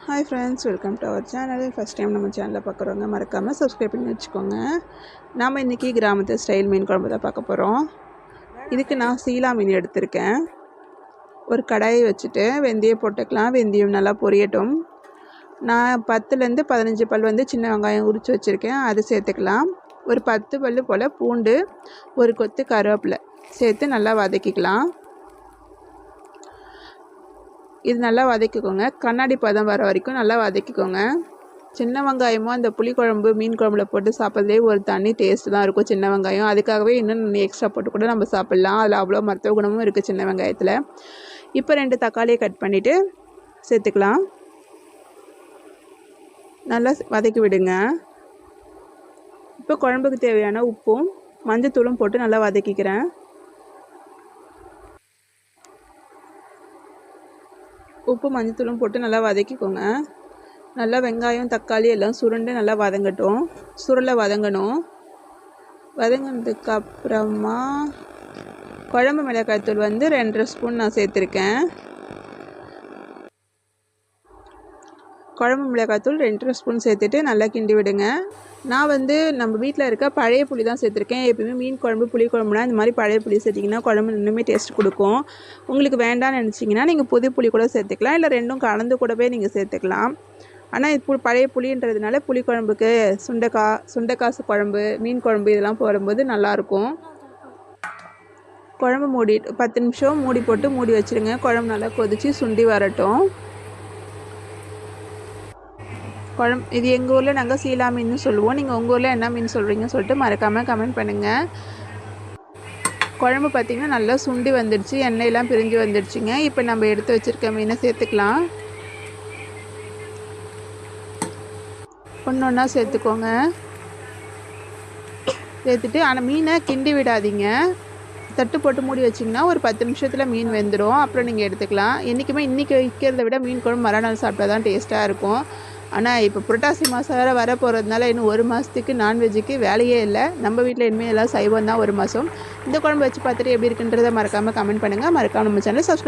Hi friends, welcome to our channel. First time நம்ம சேனலில் பார்க்குறவங்க மறக்காமல் சப்ஸ்கிரைப் பண்ணி வச்சுக்கோங்க. நாம் இன்றைக்கி கிராமத்து ஸ்டைல் மீன் குழம்பு தான் பார்க்க போகிறோம். இதுக்கு நான் சீலா மீன் எடுத்திருக்கேன். ஒரு கடாயை வச்சுட்டு வெந்தயம் போட்டுக்கலாம். வெந்தயம் நல்லா பொரியட்டும். நான் 10லேருந்து 15 பல் சின்ன வெங்காயம் உரித்து வச்சுருக்கேன், அது சேர்த்துக்கலாம். ஒரு 10 பல் போல் பூண்டு, ஒரு கொத்து கருவேப்பிலை சேர்த்து நல்லா வதக்கிக்கலாம். இது நல்லா வதக்கிக்கோங்க. கண்ணாடி பதம் வர வரைக்கும் நல்லா வதக்கிக்கோங்க. சின்ன வெங்காயமும் அந்த புளிக்குழம்பு மீன் குழம்புல போட்டு சாப்பிட்றதே ஒரு தனி டேஸ்ட்டு தான் இருக்கும் சின்ன வெங்காயம். அதுக்காகவே இன்னும் எக்ஸ்ட்ரா போட்டு கூட நம்ம சாப்பிட்லாம். அதில் அவ்வளோ மருத்துவ குணமும் இருக்குது சின்ன வெங்காயத்தில். இப்போ 2 தக்காளியை கட் பண்ணிவிட்டு சேர்த்துக்கலாம். நல்லா வதக்கி விடுங்க. இப்போ குழம்புக்கு தேவையான உப்பும் மஞ்சத்தூளும் போட்டு நல்லா வதக்கிக்கிறேன். உப்பு மஞ்சத்தூளும் போட்டு நல்லா வதக்கிக்கோங்க. நல்லா வெங்காயம் தக்காளி எல்லாம் சுருண்டு நல்லா வதங்கட்டும். சுருளை வதங்கணும். வதங்கினதுக்கப்புறமா குழம்பு மிளகாய்த்தூள் 2.5 ஸ்பூன் நான் சேர்த்துருக்கேன். குழம்பு மிளகாய்த்தூள் 2.5 ஸ்பூன் சேர்த்துட்டு நல்லா கிண்டி விடுங்க. நான் நம்ம வீட்டில் இருக்க பழைய புளி தான் சேர்த்துருக்கேன். எப்பயுமே மீன் குழம்பு புளி குழம்புனா இந்த மாதிரி பழைய புளி சேர்த்திங்கன்னா குழம்பு இன்னுமே டேஸ்ட் கொடுக்கும். உங்களுக்கு வேண்டாம்னு நினச்சிங்கன்னா நீங்கள் புது புளி கூட சேர்த்துக்கலாம், இல்லை ரெண்டும் கலந்து கூடவே நீங்கள் சேர்த்துக்கலாம். ஆனால் இது பழைய புளின்றதுனால புளி குழம்புக்கு சுண்டைக்காசு குழம்பு, மீன் குழம்பு இதெல்லாம் போடும்போது நல்லாயிருக்கும். குழம்பு மூடி 10 நிமிஷம் மூடி போட்டு மூடி வச்சுருங்க. குழம்பு நல்லா கொதித்து சுண்டி வரட்டும். இது எங்கள் ஊரில் நாங்கள் சீலா மீன் சொல்லுவோம். நீங்கள் உங்கள் ஊரில் என்ன மீன் சொல்கிறீங்கன்னு சொல்லிட்டு மறக்காமல் கமெண்ட் பண்ணுங்கள். குழம்பு பார்த்திங்கன்னா நல்லா சுண்டி வந்துடுச்சு, எண்ணெயெல்லாம் பிரிஞ்சு வந்துடுச்சுங்க. இப்போ நம்ம எடுத்து வச்சுருக்க மீனை சேர்த்துக்கலாம். ஒன்று ஒன்றா சேர்த்துக்கோங்க. சேர்த்துட்டு ஆனால் மீனை கிண்டி விடாதீங்க. தட்டு போட்டு மூடி வச்சிங்கன்னா ஒரு 10 நிமிஷத்தில் மீன் வெந்துடும். அப்புறம் நீங்கள் எடுத்துக்கலாம். என்றைக்குமே இன்றைக்கி வைக்கிறத விட மீன் குழம்பு மறுநாள் சாப்பிட்டா தான் டேஸ்ட்டாக இருக்கும். ஆனால் இப்போ புரட்டாசி மாதம் வேறு வர போகிறதுனால இன்னும் 1 மாதத்துக்கு நான்வெஜ்ஜுக்கு வேலையே இல்லை. நம்ம வீட்டில் இனிமேல் எல்லாம் சைவம் தான் 1 மாதம். இந்த குழம்பு வச்சு பார்த்துட்டு எப்படி இருக்குன்றதை மறக்காமல் கமெண்ட் பண்ணுங்கள். மறக்காமல் நம்ம சேனல் சப்ஸ்கிரைப்